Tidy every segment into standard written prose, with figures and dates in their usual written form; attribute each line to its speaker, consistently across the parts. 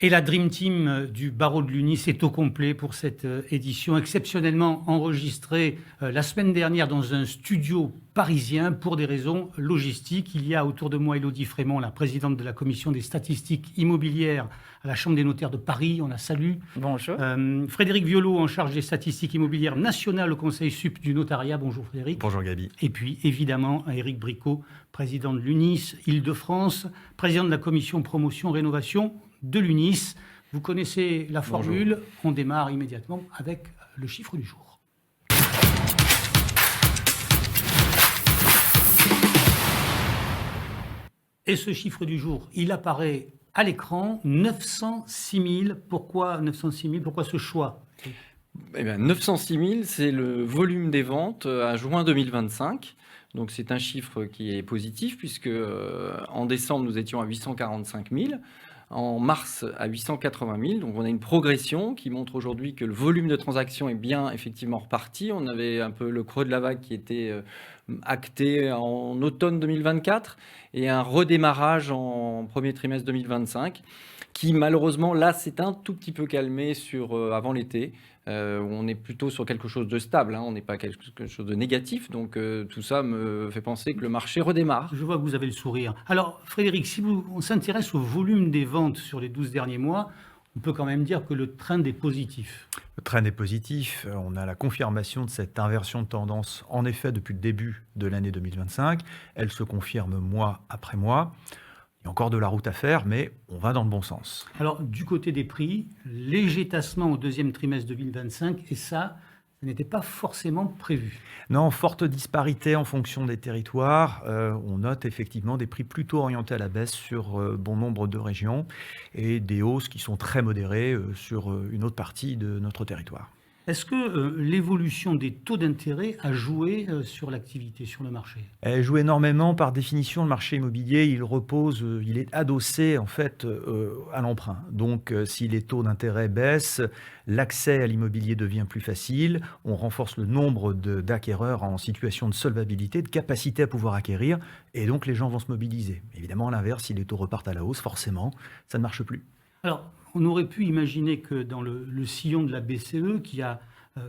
Speaker 1: Et la Dream Team du barreau de Lunis est au complet pour cette édition exceptionnellement enregistrée la semaine dernière dans un studio parisien pour des raisons logistiques. Il y a autour de moi Élodie Frémont, la présidente de la commission des statistiques immobilières à la Chambre des notaires de Paris. On la salue.
Speaker 2: Bonjour.
Speaker 1: Frédéric Violo, en charge des statistiques immobilières nationales au Conseil sup du notariat. Bonjour Frédéric.
Speaker 3: Bonjour Gabi.
Speaker 1: Et puis évidemment Éric Bricot, président de l'UNIS Île-de-France, président de la commission promotion-rénovation de l'UNIS. Vous connaissez la formule. Bonjour. On démarre immédiatement avec le chiffre du jour. Et ce chiffre du jour, il apparaît à l'écran, 906 000. Pourquoi 906 000 ? Pourquoi ce choix ?
Speaker 2: Eh bien, 906 000, c'est le volume des ventes à juin 2025. Donc c'est un chiffre qui est positif puisque en décembre, nous étions à 845 000. En mars, à 880 000. Donc on a une progression qui montre aujourd'hui que le volume de transactions est bien effectivement reparti. On avait un peu le creux de la vague qui était acté en automne 2024 et un redémarrage en premier trimestre 2025 qui malheureusement là s'est un tout petit peu calmé avant l'été. On est plutôt sur quelque chose de stable, on n'est pas quelque chose de négatif, donc tout ça me fait penser que le marché redémarre.
Speaker 1: Je vois que vous avez le sourire. Alors Frédéric, si on s'intéresse au volume des ventes sur les 12 derniers mois, on peut quand même dire que le trend est positif.
Speaker 3: Le trend est positif, on a la confirmation de cette inversion de tendance, en effet, depuis le début de l'année 2025. Elle se confirme mois après mois. Il y a encore de la route à faire, mais on va dans le bon sens.
Speaker 1: Alors, du côté des prix, léger tassement au deuxième trimestre 2025, et ça n'était pas forcément prévu.
Speaker 3: Non, forte disparité en fonction des territoires. On note effectivement des prix plutôt orientés à la baisse sur bon nombre de régions et des hausses qui sont très modérées sur une autre partie de notre territoire.
Speaker 1: Est-ce que l'évolution des taux d'intérêt a joué sur l'activité, sur le marché ?
Speaker 3: Elle joue énormément. Par définition, le marché immobilier, il est adossé en fait à l'emprunt. Donc, si les taux d'intérêt baissent, l'accès à l'immobilier devient plus facile. On renforce le nombre d'acquéreurs en situation de solvabilité, de capacité à pouvoir acquérir. Et donc, les gens vont se mobiliser. Évidemment, à l'inverse, si les taux repartent à la hausse, forcément, ça ne marche plus.
Speaker 1: Alors, on aurait pu imaginer que dans le sillon de la BCE, qui a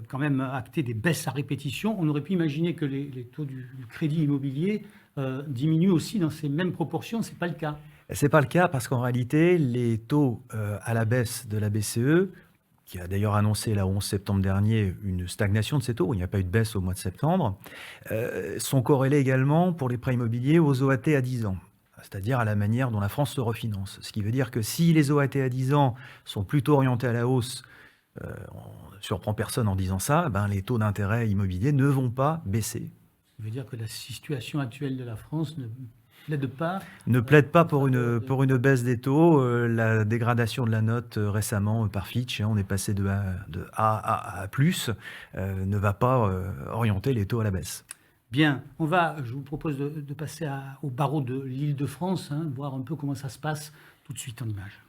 Speaker 1: quand même acté des baisses à répétition, on aurait pu imaginer que les taux du crédit immobilier diminuent aussi dans ces mêmes proportions. Ce n'est pas le cas.
Speaker 3: Ce n'est pas le cas parce qu'en réalité, les taux à la baisse de la BCE, qui a d'ailleurs annoncé le 11 septembre dernier une stagnation de ces taux, il n'y a pas eu de baisse au mois de septembre, sont corrélés également pour les prêts immobiliers aux OAT à 10 ans. C'est-à-dire à la manière dont la France se refinance. Ce qui veut dire que si les OAT à 10 ans sont plutôt orientés à la hausse, on ne surprend personne en disant ça, les taux d'intérêt immobiliers ne vont pas baisser.
Speaker 1: Ça veut dire que la situation actuelle de la France
Speaker 3: ne plaide pas pour une baisse des taux. La dégradation de la note récemment par Fitch, on est passé de A à A+, ne va pas orienter les taux à la baisse.
Speaker 1: Bien, je vous propose de passer au barreau de l'Île-de-France, voir un peu comment ça se passe tout de suite en images.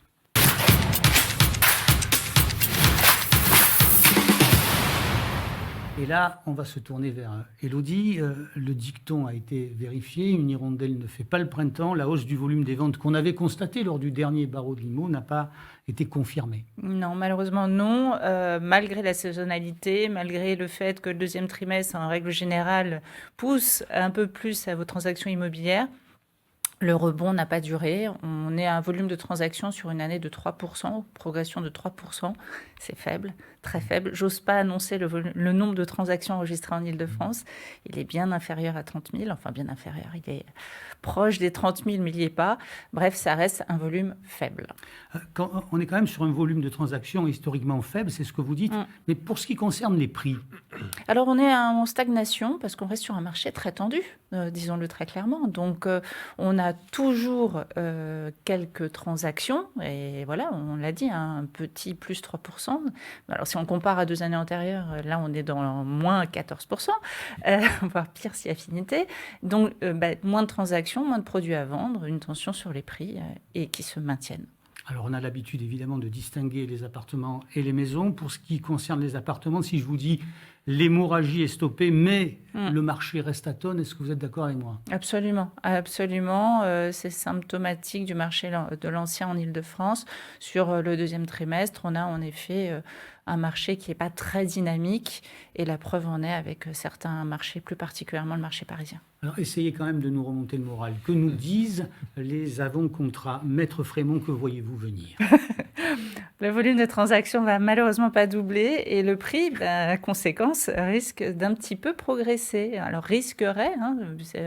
Speaker 1: Et là, on va se tourner vers Élodie. Le dicton a été vérifié. Une hirondelle ne fait pas le printemps. La hausse du volume des ventes qu'on avait constatée lors du dernier barreau de l'IMO n'a pas été confirmée.
Speaker 4: Non, malheureusement non. Malgré la saisonnalité, malgré le fait que le deuxième trimestre, en règle générale, pousse un peu plus à vos transactions immobilières, le rebond n'a pas duré. On est à un volume de transactions sur une année de 3%, progression de 3%. C'est faible, très faible. J'ose pas annoncer le nombre de transactions enregistrées en Île-de-France. Il est bien inférieur à 30 000, enfin bien inférieur. Il est proche des 30 000, mais il n'y est pas. Bref, ça reste un volume faible.
Speaker 1: On est quand même sur un volume de transactions historiquement faible, c'est ce que vous dites. Mais pour ce qui concerne les prix ?
Speaker 4: Alors, on est en stagnation parce qu'on reste sur un marché très tendu, disons-le très clairement. Donc, on a toujours quelques transactions. Et voilà, on l'a dit, un petit plus 3%. Alors, si on compare à 2 années antérieures, là, on est dans moins 14%, voire pire si affinité. Donc, moins de transactions, moins de produits à vendre, une tension sur les prix et qui se maintiennent.
Speaker 1: Alors, on a l'habitude, évidemment, de distinguer les appartements et les maisons. Pour ce qui concerne les appartements, si je vous dis l'hémorragie est stoppée, mais le marché reste à tonnes. Est-ce que vous êtes d'accord avec moi?
Speaker 4: Absolument, absolument. C'est symptomatique du marché de l'ancien en Île-de-France. Sur le deuxième trimestre, on a en effet un marché qui n'est pas très dynamique. Et la preuve en est avec certains marchés, plus particulièrement le marché parisien.
Speaker 1: Alors, essayez quand même de nous remonter le moral. Que nous disent les avant-contrats? Maître Frémont, que voyez-vous venir?
Speaker 4: Le volume de transactions va malheureusement pas doubler et le prix, conséquence, risque d'un petit peu progresser. Alors risquerait,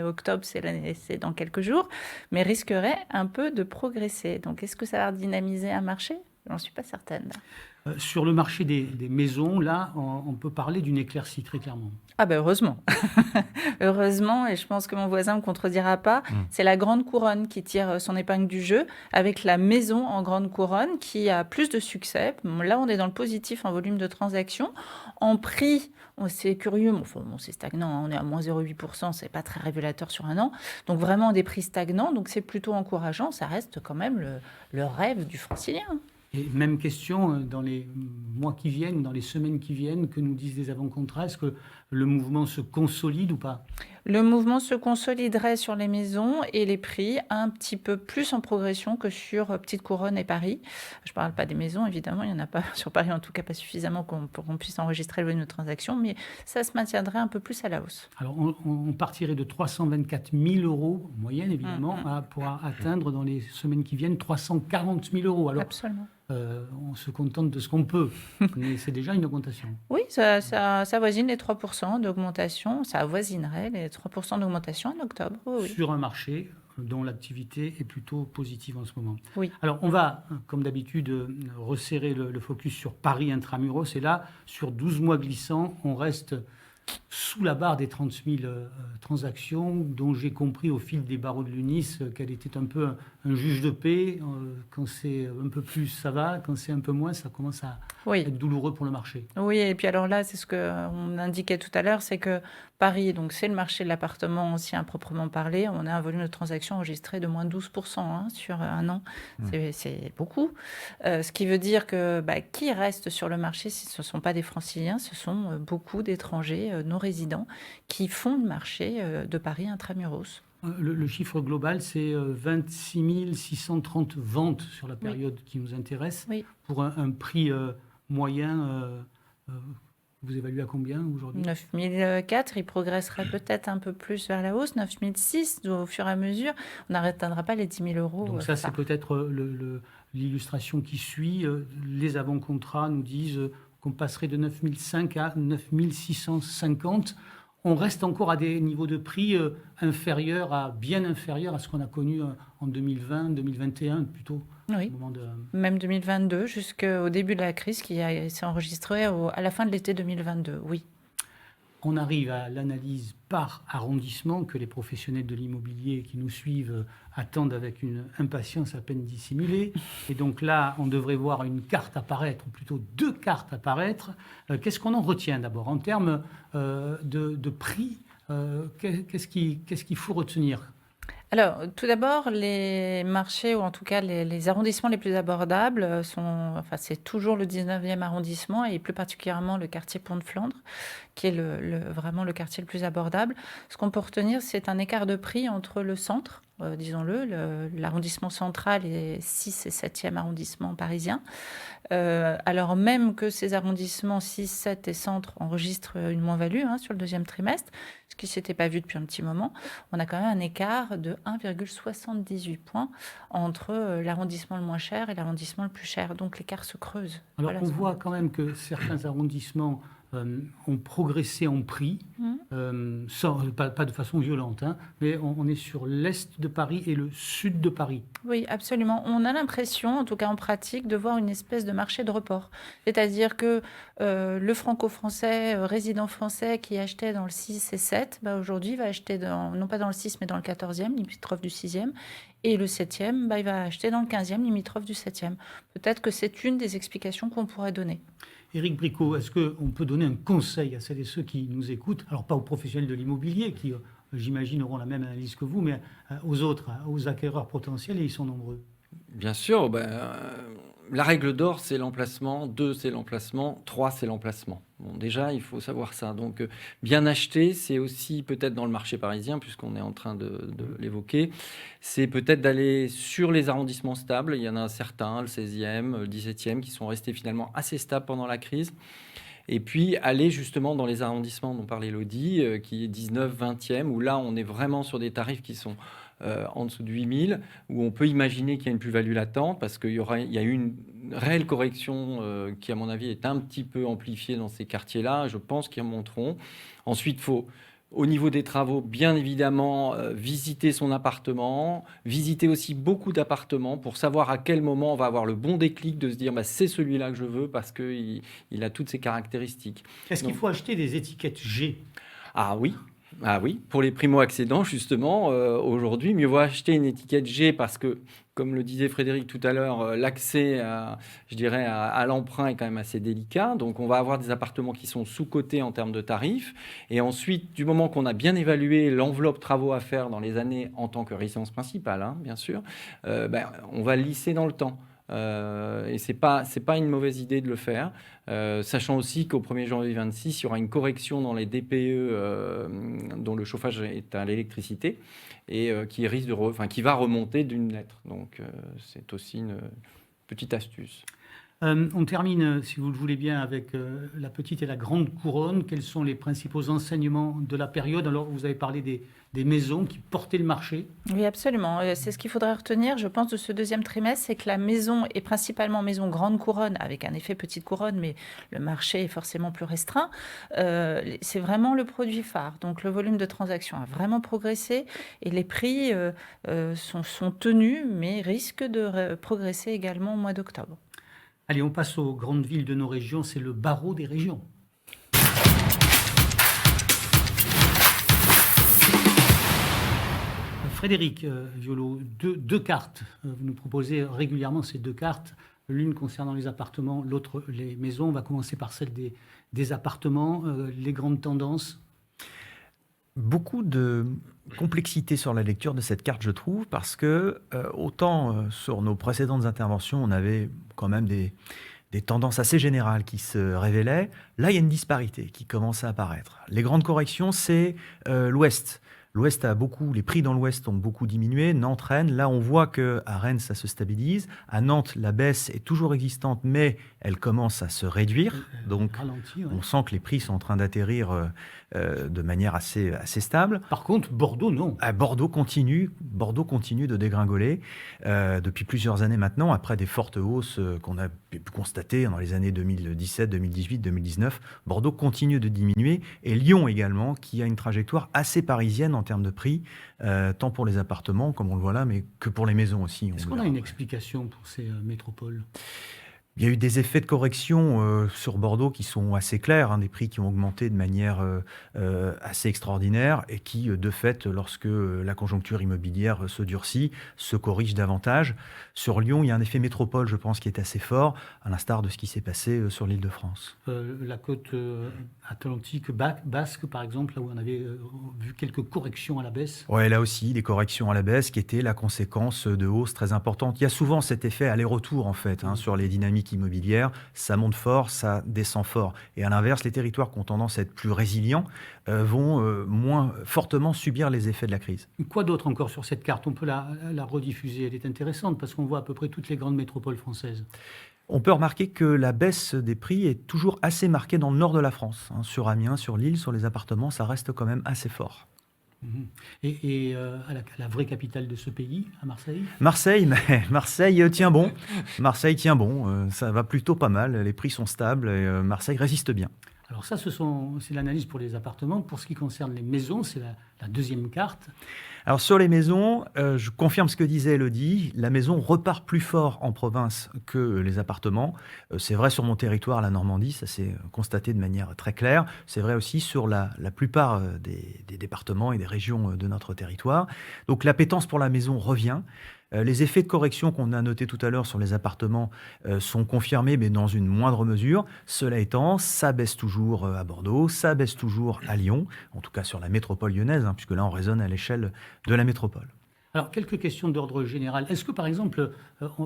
Speaker 4: octobre c'est dans quelques jours, mais risquerait un peu de progresser. Donc est-ce que ça va dynamiser un marché? J'en suis pas certaine.
Speaker 1: Sur le marché des maisons, là, on peut parler d'une éclaircie très clairement.
Speaker 4: Ah ben heureusement. Heureusement, et je pense que mon voisin ne me contredira pas, c'est la grande couronne qui tire son épingle du jeu, avec la maison en grande couronne qui a plus de succès. Là, on est dans le positif en volume de transactions. En prix, c'est curieux, c'est stagnant, on est à moins 0,8%, c'est pas très révélateur sur un an. Donc vraiment des prix stagnants, donc c'est plutôt encourageant, ça reste quand même le rêve du francilien.
Speaker 1: Et même question, dans les mois qui viennent, dans les semaines qui viennent, que nous disent les avant-contrats, est-ce que le mouvement se consolide ou pas?
Speaker 4: Le mouvement se consoliderait sur les maisons et les prix un petit peu plus en progression que sur Petite Couronne et Paris. Je ne parle pas des maisons, évidemment, il n'y en a pas sur Paris, en tout cas pas suffisamment pour qu'on puisse enregistrer le volume de transactions, mais ça se maintiendrait un peu plus à la hausse.
Speaker 1: Alors, on partirait de 324 000 euros, en moyenne évidemment, pour atteindre dans les semaines qui viennent 340 000 euros. Alors,
Speaker 4: absolument.
Speaker 1: On se contente de ce qu'on peut, mais c'est déjà une augmentation.
Speaker 4: Oui, ça avoisine les 3% d'augmentation, ça avoisinerait les 3% d'augmentation en octobre. Oui.
Speaker 1: Sur un marché dont l'activité est plutôt positive en ce moment.
Speaker 4: Oui.
Speaker 1: Alors, on va, comme d'habitude, resserrer le focus sur Paris intramuros. Et là, sur 12 mois glissants, on reste sous la barre des 30 000 transactions, dont j'ai compris au fil des barreaux de l'UNIS qu'elle était un peu un juge de paix. Quand c'est un peu plus, ça va. Quand c'est un peu moins, ça commence à être douloureux pour le marché.
Speaker 4: Oui, et puis alors là, c'est ce qu'on indiquait tout à l'heure, c'est que Paris, donc c'est le marché de l'appartement ancien proprement parlé. On a un volume de transactions enregistré de moins 12% sur un an. C'est beaucoup. Ce qui veut dire que qui reste sur le marché, ce ne sont pas des franciliens, ce sont beaucoup d'étrangers non résidents qui font le marché de Paris intramuros.
Speaker 1: Le chiffre global, c'est 26 630 ventes sur la période qui nous intéresse, pour un prix moyen. Vous évaluez à combien aujourd'hui?
Speaker 4: 9004, il progresserait peut-être un peu plus vers la hausse. 9006, au fur et à mesure, on n'atteindra pas les 10 000 euros.
Speaker 1: Donc ça, c'est peut-être l'illustration qui suit. Les avant-contrats nous disent qu'on passerait de 9005 à 9650. On reste encore à des niveaux de prix bien inférieurs à ce qu'on a connu en 2020, 2021 plutôt.
Speaker 4: Oui, même 2022, jusqu'au début de la crise qui s'est enregistrée à la fin de l'été 2022, oui.
Speaker 1: On arrive à l'analyse par arrondissement que les professionnels de l'immobilier qui nous suivent attendent avec une impatience à peine dissimulée. Et donc là, on devrait voir une carte apparaître, ou plutôt deux cartes apparaître. Qu'est-ce qu'on en retient d'abord? En termes de prix, qu'est-ce qu'il faut retenir?
Speaker 4: Alors, tout d'abord, les marchés, ou en tout cas les arrondissements les plus abordables c'est toujours le 19e arrondissement et plus particulièrement le quartier Pont de Flandre, qui est vraiment le quartier le plus abordable. Ce qu'on peut retenir, c'est un écart de prix entre le centre, disons-le, l'arrondissement central et 6 et 7e arrondissement parisien. Alors même que ces arrondissements 6, 7 et centre enregistrent une moins-value sur le deuxième trimestre, ce qui ne s'était pas vu depuis un petit moment, on a quand même un écart de 1,78 points entre l'arrondissement le moins cher et l'arrondissement le plus cher. Donc l'écart se creuse.
Speaker 1: Alors on voit quand même que certains arrondissements ont progressé en prix, pas de façon violente, mais on est sur l'est de Paris et le sud de Paris.
Speaker 4: Oui, absolument. On a l'impression, en tout cas en pratique, de voir une espèce de marché de report. C'est-à-dire que le franco-français, résident français qui achetait dans le 6 et 7, aujourd'hui va acheter non pas dans le 6, mais dans le 14e, limitrophe du 6e. Et le 7e, il va acheter dans le 15e, limitrophe du 7e. Peut-être que c'est une des explications qu'on pourrait donner.
Speaker 1: Éric Bricot, est-ce qu'on peut donner un conseil à celles et ceux qui nous écoutent, alors pas aux professionnels de l'immobilier qui, j'imagine, auront la même analyse que vous, mais aux autres, aux acquéreurs potentiels, et ils sont nombreux?
Speaker 2: Bien sûr, la règle d'or, c'est l'emplacement. 2, c'est l'emplacement. 3, c'est l'emplacement. Bon, déjà, il faut savoir ça. Donc, bien acheter, c'est aussi peut-être dans le marché parisien, puisqu'on est en train de l'évoquer, c'est peut-être d'aller sur les arrondissements stables. Il y en a certains, le 16e, le 17e, qui sont restés finalement assez stables pendant la crise. Et puis, aller justement dans les arrondissements dont parlait Elodie, qui est 19, 20e, où là, on est vraiment sur des tarifs qui sont en dessous de 8 000, où on peut imaginer qu'il y a une plus-value latente, parce qu'il y a eu une réelle correction qui, à mon avis, est un petit peu amplifiée dans ces quartiers-là. Je pense qu'ils remonteront. Ensuite, il faut, au niveau des travaux, bien évidemment, visiter son appartement, visiter aussi beaucoup d'appartements pour savoir à quel moment on va avoir le bon déclic de se dire c'est celui-là que je veux parce qu'il a toutes ces caractéristiques.
Speaker 1: Est-ce qu'il faut acheter des étiquettes G ?
Speaker 2: Ah oui, pour les primo-accédants, justement, aujourd'hui, mieux vaut acheter une étiquette G parce que, comme le disait Frédéric tout à l'heure, l'accès à l'emprunt est quand même assez délicat. Donc, on va avoir des appartements qui sont sous-cotés en termes de tarifs. Et ensuite, du moment qu'on a bien évalué l'enveloppe travaux à faire dans les années en tant que résidence principale, bien sûr, on va lisser dans le temps. Et c'est pas une mauvaise idée de le faire, sachant aussi qu'au 1er janvier 2026, il y aura une correction dans les DPE dont le chauffage est à l'électricité et qui risque qui va remonter d'une lettre. Donc c'est aussi une petite astuce.
Speaker 1: On termine, si vous le voulez bien, avec la petite et la grande couronne. Quels sont les principaux enseignements de la période ? Alors, vous avez parlé des maisons qui portaient le marché.
Speaker 4: Oui, absolument. C'est ce qu'il faudrait retenir, je pense, de ce deuxième trimestre, c'est que la maison est principalement maison grande couronne, avec un effet petite couronne, mais le marché est forcément plus restreint. C'est vraiment le produit phare. Donc, le volume de transactions a vraiment progressé et les prix sont tenus, mais risquent de progresser également au mois d'octobre.
Speaker 1: Allez, on passe aux grandes villes de nos régions. C'est le barreau des régions. Frédéric Violo, deux cartes. Vous nous proposez régulièrement ces deux cartes. L'une concernant les appartements, l'autre les maisons. On va commencer par celle des appartements. Les grandes tendances.
Speaker 3: Beaucoup de complexité sur la lecture de cette carte, je trouve, parce que autant sur nos précédentes interventions, on avait quand même des tendances assez générales qui se révélaient. Là, il y a une disparité qui commence à apparaître. Les grandes corrections, c'est l'Ouest. L'Ouest les prix dans l'Ouest ont beaucoup diminué. Nantes, Rennes, là on voit qu'à Rennes ça se stabilise. À Nantes, la baisse est toujours existante, mais elle commence à se réduire. Donc on sent que les prix sont en train d'atterrir de manière assez stable.
Speaker 1: Par contre, Bordeaux, non.
Speaker 3: Bordeaux continue de dégringoler depuis plusieurs années maintenant, après des fortes hausses qu'on a pu constater dans les années 2017, 2018, 2019. Bordeaux continue de diminuer, et Lyon également, qui a une trajectoire assez parisienne en termes de prix, tant pour les appartements, comme on le voit là, mais que pour les maisons aussi.
Speaker 1: Est-ce qu'on a une explication pour ces métropoles ?
Speaker 3: Il y a eu des effets de correction sur Bordeaux qui sont assez clairs, des prix qui ont augmenté de manière assez extraordinaire et qui, de fait, lorsque la conjoncture immobilière se durcit, se corrige davantage. Sur Lyon, il y a un effet métropole, je pense, qui est assez fort, à l'instar de ce qui s'est passé sur l'Île-de-France.
Speaker 1: La côte atlantique basque, par exemple, là où on avait vu quelques corrections à la baisse.
Speaker 3: Oui, là aussi, des corrections à la baisse qui étaient la conséquence de hausses très importantes. Il y a souvent cet effet aller-retour, en fait, sur les dynamiques immobilière, ça monte fort, ça descend fort. Et à l'inverse, les territoires qui ont tendance à être plus résilients vont moins fortement subir les effets de la crise.
Speaker 1: Quoi d'autre encore sur cette carte ? On peut la rediffuser, elle est intéressante parce qu'on voit à peu près toutes les grandes métropoles françaises.
Speaker 3: On peut remarquer que la baisse des prix est toujours assez marquée dans le nord de la France. Sur Amiens, sur Lille, sur les appartements, ça reste quand même assez fort.
Speaker 1: Et à la vraie capitale de ce pays, à Marseille ?
Speaker 3: Marseille tient bon. Marseille tient bon. Ça va plutôt pas mal. Les prix sont stables et Marseille résiste bien.
Speaker 1: Alors ça, c'est l'analyse pour les appartements. Pour ce qui concerne les maisons, c'est la deuxième carte.
Speaker 3: Alors sur les maisons, je confirme ce que disait Elodie, la maison repart plus fort en province que les appartements. C'est vrai sur mon territoire, la Normandie, ça s'est constaté de manière très claire. C'est vrai aussi sur la plupart des départements et des régions de notre territoire. Donc l'appétence pour la maison revient. Les effets de correction qu'on a notés tout à l'heure sur les appartements sont confirmés, mais dans une moindre mesure. Cela étant, ça baisse toujours à Bordeaux, ça baisse toujours à Lyon, en tout cas sur la métropole lyonnaise, puisque là on raisonne à l'échelle de la métropole.
Speaker 1: Alors, quelques questions d'ordre général. Est-ce que, par exemple,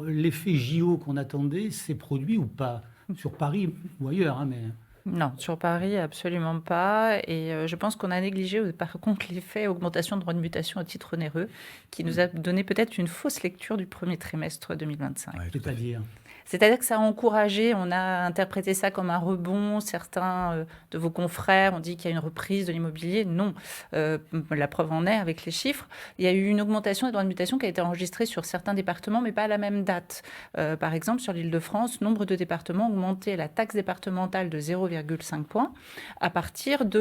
Speaker 1: l'effet JO qu'on attendait s'est produit ou pas sur Paris ou ailleurs, hein, mais...
Speaker 4: Non, sur Paris, absolument pas. Et je pense qu'on a négligé, par contre, l'effet augmentation de droits de mutation à titre onéreux, qui nous a donné peut-être une fausse lecture du premier trimestre 2025.
Speaker 3: Ouais, tout à fait.
Speaker 1: C'est-à-dire...
Speaker 4: C'est-à-dire que ça a encouragé, on a interprété ça comme un rebond. Certains de vos confrères ont dit qu'il y a une reprise de l'immobilier. Non, la preuve en est avec les chiffres. Il y a eu une augmentation des droits de mutation qui a été enregistrée sur certains départements, mais pas à la même date. Par exemple, sur l'Île-de-France, nombre de départements ont augmenté la taxe départementale de 0,5 points à partir du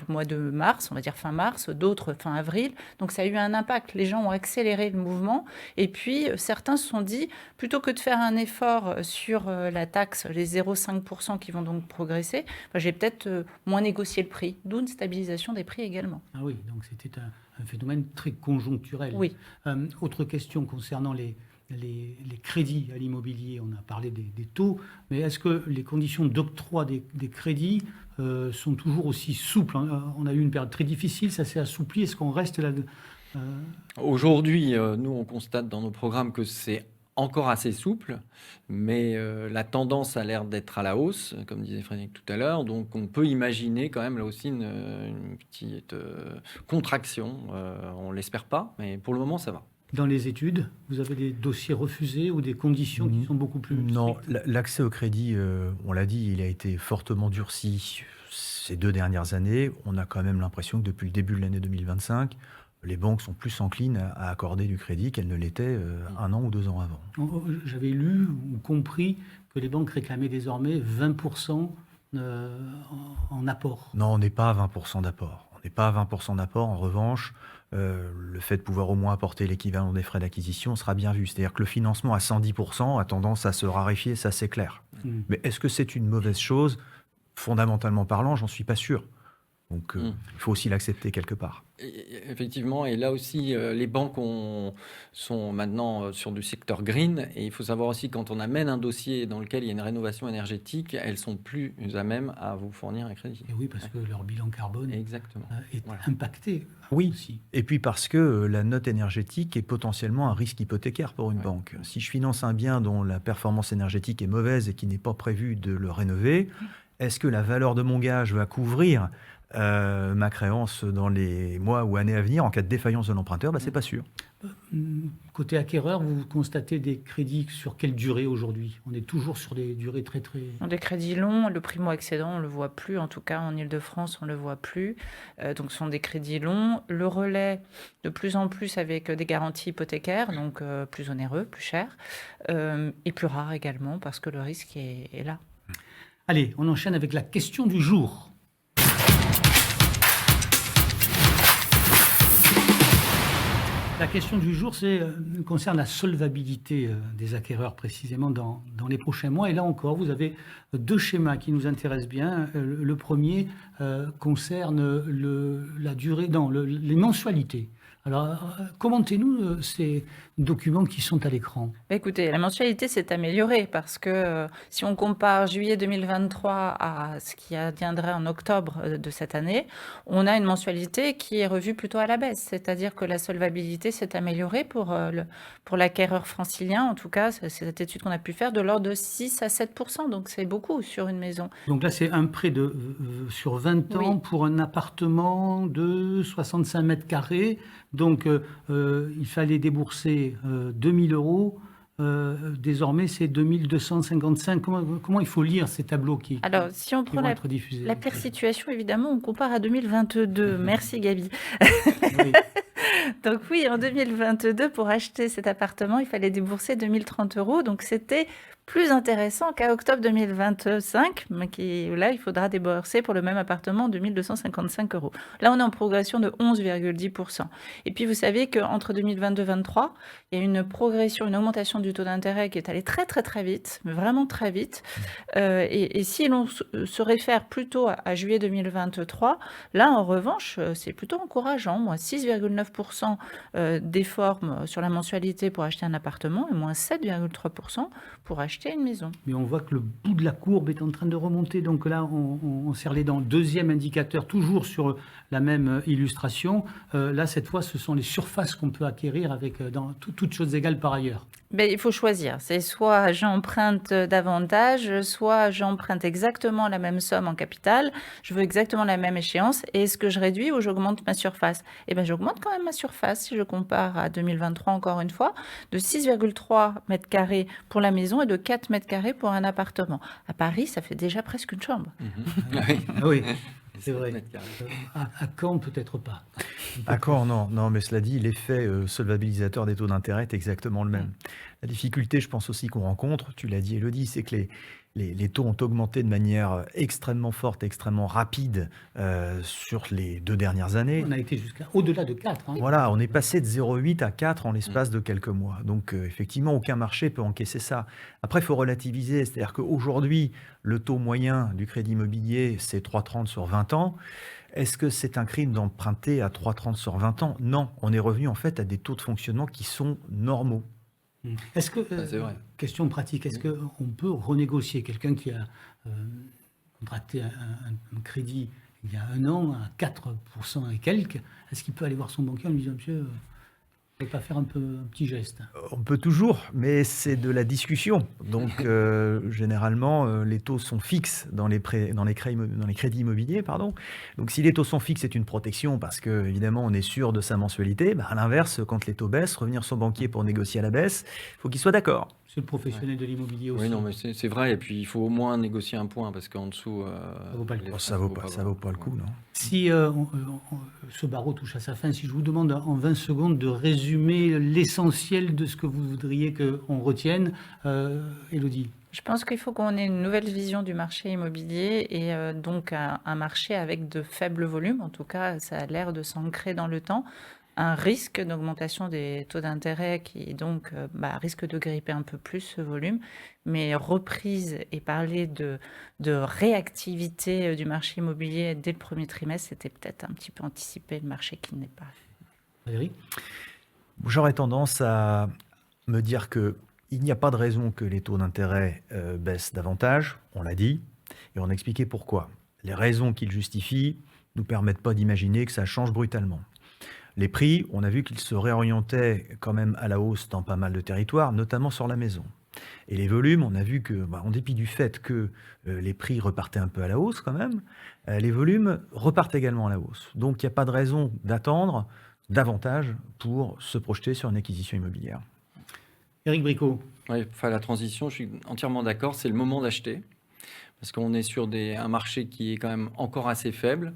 Speaker 4: mois de mars, on va dire fin mars, d'autres fin avril. Donc ça a eu un impact. Les gens ont accéléré le mouvement. Et puis, certains se sont dit, plutôt que de faire un effort sur la taxe, les 0,5% qui vont donc progresser, j'ai peut-être moins négocié le prix, d'où une stabilisation des prix également.
Speaker 1: Ah oui, donc c'était un phénomène très conjoncturel.
Speaker 4: Oui.
Speaker 1: Autre question concernant les crédits à l'immobilier, on a parlé des taux, mais est-ce que les conditions d'octroi des crédits sont toujours aussi souples, hein? On a eu une période très difficile, ça s'est assoupli, est-ce qu'on reste là
Speaker 2: Aujourd'hui, nous, on constate dans nos programmes que c'est encore assez souple, mais la tendance a l'air d'être à la hausse, comme disait Frédéric tout à l'heure. Donc, on peut imaginer quand même là aussi une petite contraction. On l'espère pas, mais pour le moment, ça va.
Speaker 1: Dans les études, vous avez des dossiers refusés ou des conditions qui sont beaucoup plus
Speaker 3: Non,
Speaker 1: strictes?
Speaker 3: l'accès au crédit, on l'a dit, il a été fortement durci ces 2 dernières années. On a quand même l'impression que depuis le début de l'année 2025, les banques sont plus enclines à accorder du crédit qu'elles ne l'étaient 1 an ou 2 ans avant.
Speaker 1: J'avais lu ou compris que les banques réclamaient désormais 20% en apport.
Speaker 3: Non, on n'est pas à 20% d'apport. On n'est pas à 20% d'apport. En revanche, le fait de pouvoir au moins apporter l'équivalent des frais d'acquisition sera bien vu. C'est-à-dire que le financement à 110% a tendance à se raréfier, ça c'est clair. Mais est-ce que c'est une mauvaise chose? Fondamentalement parlant, j'en suis pas sûr. Donc il faut aussi l'accepter quelque part.
Speaker 2: Effectivement, et là aussi, les banques sont maintenant sur du secteur green. Et il faut savoir aussi, quand on amène un dossier dans lequel il y a une rénovation énergétique, elles sont plus à même à vous fournir un crédit.
Speaker 1: Et oui, parce que leur bilan carbone
Speaker 2: Exactement.
Speaker 1: est
Speaker 2: Voilà.
Speaker 1: impacté
Speaker 3: Oui.
Speaker 1: aussi.
Speaker 3: Et puis parce que la note énergétique est potentiellement un risque hypothécaire pour une banque. Si je finance un bien dont la performance énergétique est mauvaise et qui n'est pas prévu de le rénover, est-ce que la valeur de mon gage va couvrir ma créance dans les mois ou années à venir en cas de défaillance de l'emprunteur? C'est pas sûr.
Speaker 1: Côté acquéreur, vous constatez des crédits sur quelle durée aujourd'hui? On est toujours sur des durées très...
Speaker 4: Des crédits longs, le primo-accédant, on ne le voit plus, en tout cas en Ile-de-France, on ne le voit plus. Donc ce sont des crédits longs. Le relais, de plus en plus avec des garanties hypothécaires, donc plus onéreux, plus cher, et plus rare également, parce que le risque est là.
Speaker 1: Allez, on enchaîne avec la question du jour. La question du jour concerne la solvabilité des acquéreurs précisément dans les prochains mois. Et là encore, vous avez 2 schémas qui nous intéressent bien. Le premier concerne la durée, les mensualités. Alors, commentez-nous ces documents qui sont à l'écran.
Speaker 4: Écoutez, la mensualité s'est améliorée parce que si on compare juillet 2023 à ce qui adviendrait en octobre de cette année, on a une mensualité qui est revue plutôt à la baisse. C'est-à-dire que la solvabilité s'est améliorée pour l'acquéreur francilien. En tout cas, c'est cette étude qu'on a pu faire de l'ordre de 6 à 7%. Donc, c'est beaucoup sur une maison.
Speaker 1: Donc là, c'est un prêt sur 20 ans pour un appartement de 65 mètres carrés. Donc, il fallait débourser 2 000 euros. Désormais, c'est 2 255. Comment il faut lire ces tableaux qui
Speaker 4: si on prend
Speaker 1: vont être diffusés?
Speaker 4: La pire situation, évidemment, on compare à 2022. Merci, Gabi.
Speaker 1: Oui.
Speaker 4: Donc oui, en 2022, pour acheter cet appartement, il fallait débourser 2 030 euros. Donc c'était plus intéressant qu'à octobre 2025, où là, il faudra débourser pour le même appartement 2 255 euros. Là, on est en progression de 11,10%. Et puis, vous savez qu'entre 2022 et 2023, il y a une progression, une augmentation du taux d'intérêt qui est allée très, très, très vite, mais vraiment très vite. Et si l'on se réfère plutôt à juillet 2023, là, en revanche, c'est plutôt encourageant. Moins 6,9% d'efforts sur la mensualité pour acheter un appartement et moins 7,3% pour acheter acheter une maison.
Speaker 1: Mais on voit que le bout de la courbe est en train de remonter. Donc là, on serre les dents. Deuxième indicateur, toujours sur la même illustration. Là, cette fois, ce sont les surfaces qu'on peut acquérir avec toutes choses égales par ailleurs.
Speaker 4: Ben, il faut choisir. C'est soit j'emprunte davantage, soit j'emprunte exactement la même somme en capital, je veux exactement la même échéance, et est-ce que je réduis ou j'augmente ma surface? Eh bien, j'augmente quand même ma surface, si je compare à 2023, encore une fois, de 6,3 mètres carrés pour la maison et de 4 mètres carrés pour un appartement. À Paris, ça fait déjà presque une chambre.
Speaker 2: Oui.
Speaker 1: Ah oui, c'est vrai.
Speaker 2: Mètres carrés.
Speaker 1: À Caen, peut-être pas.
Speaker 3: D'accord, non, mais cela dit, l'effet solvabilisateur des taux d'intérêt est exactement le même. La difficulté, je pense aussi qu'on rencontre, tu l'as dit Élodie, c'est que les taux ont augmenté de manière extrêmement forte, extrêmement rapide sur les 2 dernières années.
Speaker 1: On a été jusqu'à au-delà de 4. Hein.
Speaker 3: Voilà, on est passé de 0,8 à 4 en l'espace de quelques mois. Donc, effectivement, aucun marché peut encaisser ça. Après, il faut relativiser. C'est-à-dire qu'aujourd'hui, le taux moyen du crédit immobilier, c'est 3,30 sur 20 ans. Est-ce que c'est un crime d'emprunter à 3,30 sur 20 ans? Non, on est revenu en fait à des taux de fonctionnement qui sont normaux.
Speaker 1: Est-ce que,
Speaker 2: c'est vrai.
Speaker 1: question pratique, est-ce qu'on peut renégocier quelqu'un qui a contracté un crédit il y a 1 an à 4% et quelques? Est-ce qu'il peut aller voir son banquier en lui disant, monsieur, ne peut pas faire un petit geste?
Speaker 3: On peut toujours, mais c'est de la discussion. Donc, généralement, les taux sont fixes dans les crédits immobiliers, pardon. Donc, si les taux sont fixes, c'est une protection parce que, évidemment, on est sûr de sa mensualité. À l'inverse, quand les taux baissent, revenir son banquier pour négocier à la baisse, il faut qu'il soit d'accord.
Speaker 1: C'est le professionnel de l'immobilier aussi.
Speaker 2: Oui, non, mais c'est vrai. Et puis, il faut au moins négocier un point parce qu'en dessous.
Speaker 1: Ça vaut pas le coup.
Speaker 3: Ça vaut pas le coup, non?
Speaker 1: Si ce barreau touche à sa fin, si je vous demande en 20 secondes de résumer l'essentiel de ce que vous voudriez qu'on retienne, Élodie.
Speaker 4: Je pense qu'il faut qu'on ait une nouvelle vision du marché immobilier et donc un marché avec de faibles volumes. En tout cas, ça a l'air de s'ancrer dans le temps. Un risque d'augmentation des taux d'intérêt qui donc risque de gripper un peu plus ce volume, mais reprise et parler de réactivité du marché immobilier dès le premier trimestre, c'était peut-être un petit peu anticiper le marché qui n'est pas.
Speaker 1: Valérie?
Speaker 3: J'aurais tendance à me dire qu'il n'y a pas de raison que les taux d'intérêt baissent davantage, on l'a dit, et on a expliqué pourquoi. Les raisons qu'ils justifient ne nous permettent pas d'imaginer que ça change brutalement. Les prix, on a vu qu'ils se réorientaient quand même à la hausse dans pas mal de territoires, notamment sur la maison. Et les volumes, on a vu que, en dépit du fait que les prix repartaient un peu à la hausse quand même, les volumes repartent également à la hausse. Donc il n'y a pas de raison d'attendre davantage pour se projeter sur une acquisition immobilière.
Speaker 1: Éric Bricot.
Speaker 2: Oui, la transition, je suis entièrement d'accord, c'est le moment d'acheter. Parce qu'on est sur un marché qui est quand même encore assez faible,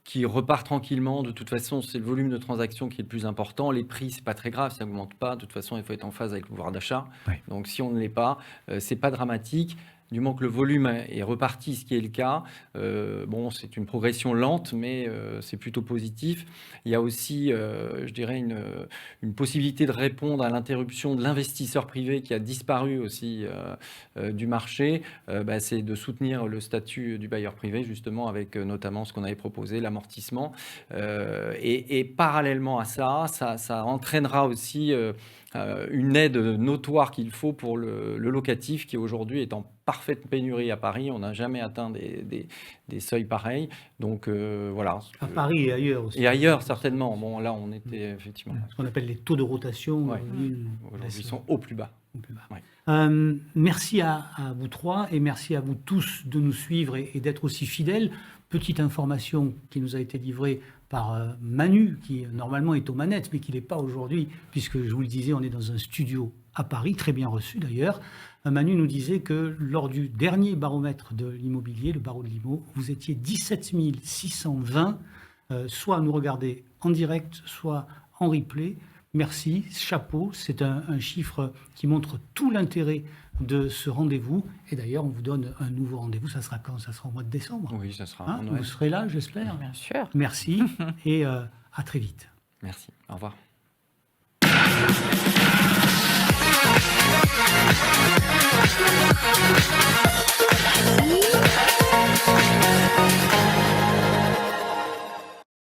Speaker 2: qui repart tranquillement. De toute façon, c'est le volume de transactions qui est le plus important. Les prix, c'est pas très grave, ça n'augmente pas. De toute façon, il faut être en phase avec le pouvoir d'achat.
Speaker 3: Oui.
Speaker 2: Donc, si on ne l'est pas, c'est pas dramatique. Du moment que le volume est reparti, ce qui est le cas, c'est une progression lente, mais c'est plutôt positif. Il y a aussi, je dirais, une possibilité de répondre à l'interruption de l'investisseur privé qui a disparu aussi du marché. C'est de soutenir le statut du bailleur privé, justement, avec notamment ce qu'on avait proposé, l'amortissement. Et parallèlement à ça entraînera aussi une aide notoire qu'il faut pour le locatif qui aujourd'hui est en parfaite pénurie à Paris. On n'a jamais atteint des seuils pareils. Donc voilà.
Speaker 1: À Paris et ailleurs aussi.
Speaker 2: Et ailleurs, certainement. Bon, là, on était effectivement.
Speaker 1: Ce qu'on appelle les taux de rotation.
Speaker 2: Ouais. Aujourd'hui, ils sont au plus bas.
Speaker 1: Ouais. Merci à vous trois et merci à vous tous de nous suivre et d'être aussi fidèles. Petite information qui nous a été livrée par Manu, qui normalement est aux manettes, mais qui n'est pas aujourd'hui, puisque je vous le disais, on est dans un studio à Paris, très bien reçu d'ailleurs. Manu nous disait que lors du dernier baromètre de l'immobilier, le barreau de l'IMO, vous étiez 17 620, soit à nous regarder en direct, soit en replay. Merci, chapeau, c'est un chiffre qui montre tout l'intérêt de ce rendez-vous. Et d'ailleurs, on vous donne un nouveau rendez-vous. Ça sera quand? Ça sera au mois de décembre.
Speaker 2: Oui, ça sera.
Speaker 1: Vous serez là, j'espère.
Speaker 4: Bien sûr.
Speaker 1: Merci et à très vite.
Speaker 2: Merci. Au revoir.